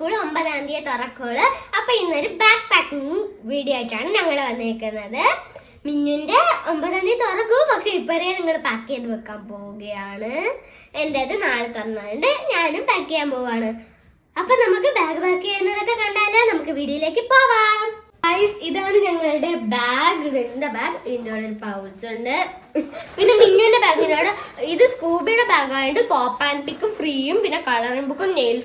School 9-ാം തീയതി തുറക്കുള്ളൂ. അപ്പൊ ഇന്നൊരു ബാക്ക് പാക്കിംഗ് വീഡിയോ ആയിട്ടാണ് ഞങ്ങൾ വന്നിരിക്കുന്നത്. മിന്നുന്റെ 9-ാം തീയതി തുറക്കൂ, പക്ഷെ ഇപ്പറേ ഞങ്ങൾ പാക്ക് ചെയ്ത് വെക്കാൻ പോവുകയാണ്. എന്റേത് നാളെ തുറന്നുകൊണ്ട് ഞാനും പാക്ക് ചെയ്യാൻ പോവാണ്. അപ്പൊ നമുക്ക് ബാഗ് പാക്ക് ചെയ്യുന്നതൊക്കെ കണ്ടാലോ, നമുക്ക് വീഡിയോയിലേക്ക് പോവാം. ഇതാണ് ഞങ്ങളുടെ ബാഗ്. ഇതിന്റെ ബാഗ്, ഇതിൻ്റെ ഒരു പൗച്ച് ഉണ്ട്. പിന്നെ മിന്നുവിന്റെ ബാഗിനോട് ഇത് സ്കൂബിയുടെ ബാഗായിട്ട് പോപ്പ് ആൻഡ് പിക്കും ഫ്രീയും, പിന്നെ കളറിംഗ് ബുക്കും നെയിൽ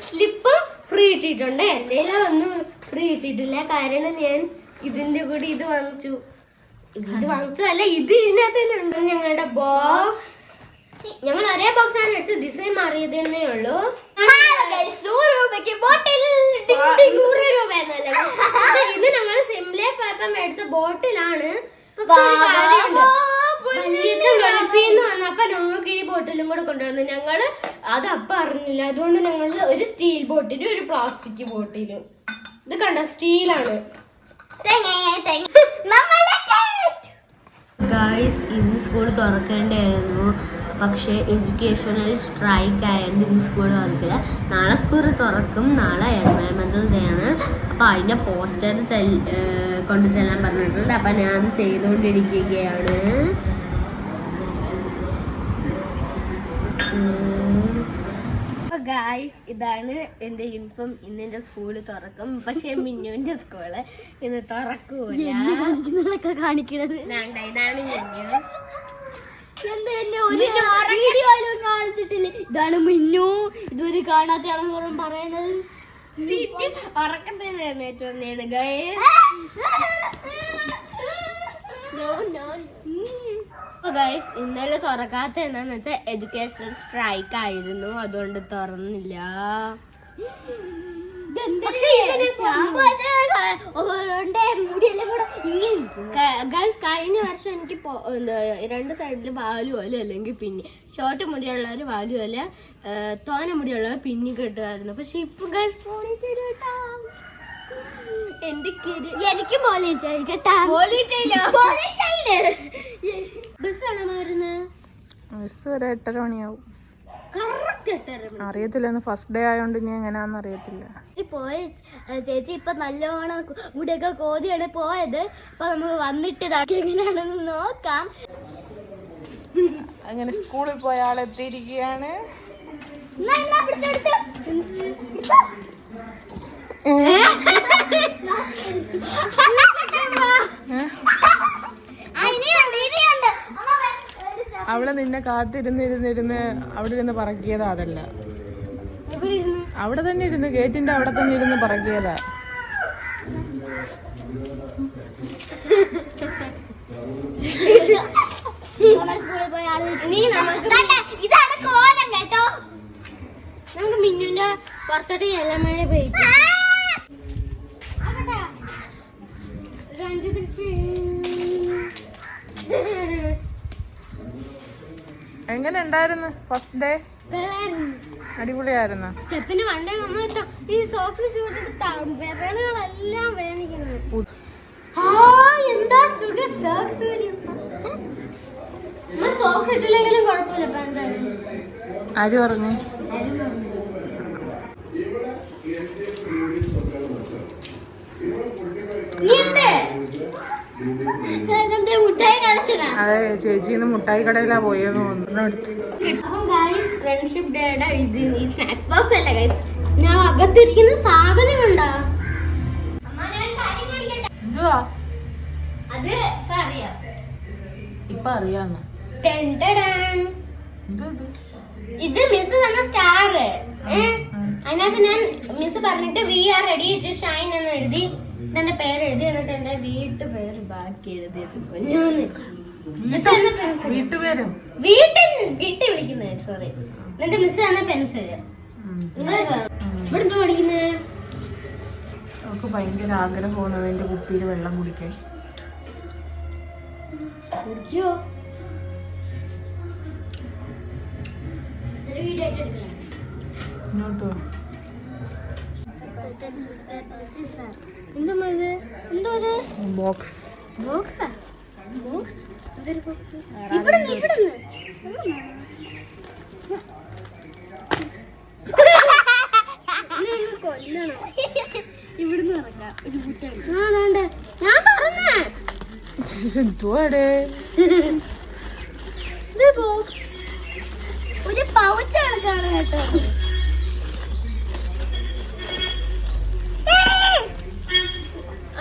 സ്ലിപ്പും ഫ്രീ ഇട്ടിട്ടുണ്ട്. എന്തെങ്കിലും ഒന്നും ഫ്രീ ഇട്ടിട്ടില്ല, കാരണം ഞാൻ ഇതിന്റെ കൂടെ ഇത് വാങ്ങിച്ചു അല്ല, ഇത് ഇതിനകത്ത് തന്നെ ഉണ്ട്. ഞങ്ങളുടെ ബോക്സ് ഞങ്ങൾ ഒരേ ബോക്സ് ആണ് എടുത്ത് ഡിസൈൻ മാറിയതേ ഉള്ളൂ. 100 രൂപയ്ക്ക് ബോട്ടിൽ, 100 രൂപ എന്നല്ല, ഇത് ഞങ്ങൾ സിംലേ പോയപ്പോ മേടിച്ച ബോട്ടിലാണ്. ഗൾഫിൽ നിന്ന് വന്നപ്പോ ഞങ്ങൾക്ക് ഈ ബോട്ടിലും കൂടെ കൊണ്ടുവന്നു. ഞങ്ങള് അത് അപ്പൊ അറിഞ്ഞില്ല, അതുകൊണ്ട് ഞങ്ങൾ ഒരു സ്റ്റീൽ ബോട്ടിലും ഒരു പ്ലാസ്റ്റിക് ബോട്ടിലും. ഇത് കണ്ട, സ്റ്റീലാണ്. ഗായ്സ്, ഇന്ന് സ്കൂൾ തുറക്കേണ്ടായിരുന്നു, പക്ഷേ എഡ്യൂക്കേഷണൽ സ്ട്രൈക്ക് ആയതുകൊണ്ട് ഇന്ന് സ്കൂൾ തുറക്കില്ല. നാളെ സ്കൂൾ തുറക്കും. നാളെ എൻവയൺമെന്റൽ ഡേ ആണ്. അപ്പോൾ അതിൻ്റെ പോസ്റ്റർ കൊണ്ടു ചെല്ലാൻ പറഞ്ഞിട്ടുണ്ട്. അപ്പം ഞാൻ അത് ചെയ്തുകൊണ്ടിരിക്കുകയാണ്. ഗായ്സ്, ഇതാണ് എൻ്റെ യൂണിഫോം. ഇന്ന് എൻ്റെ സ്കൂള് തുറക്കും, പക്ഷെ മിന്നുവിൻ്റെ സ്കൂള് ഇന്ന് തുറക്കൂല. കാണിക്കണത് ഇതാണ് മിന്നു. കാണിച്ചിട്ടില്ലേ? ഇതാണ് മിന്നു. ഇതൊരു കാണാത്തയാണെന്ന് പറയുന്നത്. ഉറക്കത്തിന് എഴുന്നേറ്റ് ഗൈസ്. ഇന്നലെ തുറക്കാത്ത എന്താന്ന് വെച്ചാൽ എഡ്യൂക്കേഷണൽ സ്ട്രൈക്ക് ആയിരുന്നു, അതുകൊണ്ട് തുറന്നില്ല. കഴിഞ്ഞ വർഷം എനിക്ക് 2 സൈഡില് വാലു പോലെ, അല്ലെങ്കിൽ പിന്നെ ഷോർട്ട് മുടിയുള്ളവര് വാലു പോലെ, തോന മുടിയുള്ളവർ പിന്നി കെട്ടുമായിരുന്നു. പക്ഷെ ഇപ്പൊ എനിക്ക് ബസ്സാണോ മാറുന്നത്? ബസ് ഒരു 8:30 മണിയാവും. അറിയത്തില്ല, ഫസ്റ്റ് ഡേ ആയോണ്ട് ഇനി എങ്ങനെയാന്ന് അറിയത്തില്ല. ചേച്ചി ഇപ്പൊ നല്ലോണം മുടിയൊക്കെ കോതിയാണ് പോയത്. അപ്പൊ നമുക്ക് വന്നിട്ട് എങ്ങനെയാണെന്ന് നോക്കാം. അങ്ങനെ സ്കൂളിൽ പോയ ആളെത്തിയിരിക്കുകയാണ്. അവള് നിന്നെ കാത്തിരുന്നിരുന്നിരുന്ന് അവിടെ ഇരുന്ന് പറക്കിയതാ. അതല്ല, അവിടെ തന്നെ ഇരുന്ന്, ഗേറ്റിന്റെ അവിടെ തന്നെ ഇരുന്ന് പറക്കിയതാ. നമുക്ക് മിന്നുന്റെ പുറത്തോട്ട് എല്ലമഴ പോയി. എങ്ങനെ ഉണ്ടായിരുന്നു ഫസ്റ്റ് ഡേ? അടിപൊളിയായിരുന്നു. സ്റ്റെപ്പിന് വണ്ടേ നമ്മൾ ഈ സോക്സ് വിരലുകളെല്ലാം വേദനിക്കുന്നത്. എന്താ സുഖം, സോക്സ് ഇട്ടില്ലെങ്കിലും കുഴപ്പമില്ല. ആര് പറഞ്ഞു? അതെ, ചേച്ചി ഇന്ന് മുട്ടായി കടയിലാ പോയെന്ന് തോന്നുന്നു. ഫ്രണ്ട്ഷിപ്പ് ഡേയുടെ ഈ സ്നാക്സ് ബോക്സ് അല്ല ഗൈസ്, ഞാൻ അകത്തിരിക്കുന്ന സാധനം കണ്ടോ? അത് അറിയാം, ഇപ്പൊ അറിയാന്നോ? ഇത് മിസ് തന്ന സ്റ്റാർ. അതിനകത്ത് ഞാൻ മിസ് പറഞ്ഞിട്ട് we are ready to shine എന്ന് എഴുതി എന്റെ പേര് എഴുതി, എന്നിട്ട് എന്റെ വീട്ടു പേര് ബാക്കി എഴുതി. വീട്ടിൽ വിളിക്കുന്നത്, സോറി. എന്നിട്ട് മിസ് തന്ന പെൻസില്. ഇവിടെ പഠിക്കുന്നത് നമുക്ക് ഭയങ്കര ആഗ്രഹമാണ് എന്റെ കുപ്പിയിൽ വെള്ളം കുടിക്കാൻ. കുടിക്കോ? ഇങ്ങോട്ടോ? എന്താ എന്തോ ബോക്സ്. ബോക്സാ? ബോക്സ്? ഇവിടെ കൊല്ലണം. ഇവിടുന്ന് ഇറക്കാം. ഞാൻ പറഞ്ഞേ എന്തുവാടേ ഒരു പൗച്ച് കണക്കാണ് കേട്ടോ.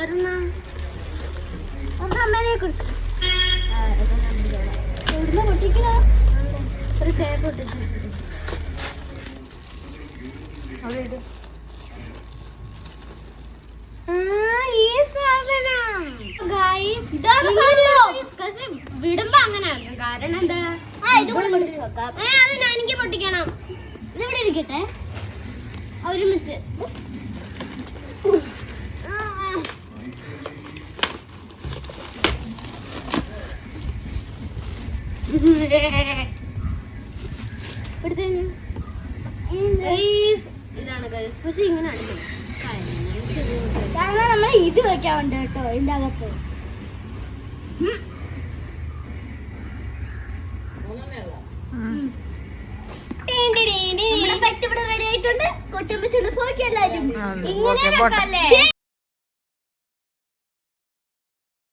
അരുണ ഒന്ന് അമ്മേനെ കൊടുക്കും. എവിടുന്ന പൊട്ടിക്കണോ? ഒരു ടേപ്പ് പൊട്ടിച്ചു. ഈ സാധനം വിടുമ്പോ അങ്ങനെ ആക്കാം. കാരണം എന്താ, അത് ഞാൻ എനിക്ക് പൊട്ടിക്കണം. ഇതിവിടെ ഇരിക്കട്ടെ ഒരുമിച്ച്. ഇതാണ് പക്ഷെ ഇങ്ങനെ അടിക്കണം. കാരണം നമ്മൾ ഇത് വെക്കാറുണ്ട് കേട്ടോ ഇതിന്റെ അകത്ത്. റെഡി ആയിട്ടുണ്ട്. കൊച്ചുമ്പച്ചോണ്ട് പോയിക്കല്ലാരും ഇങ്ങനെ വെക്കല്ലേ.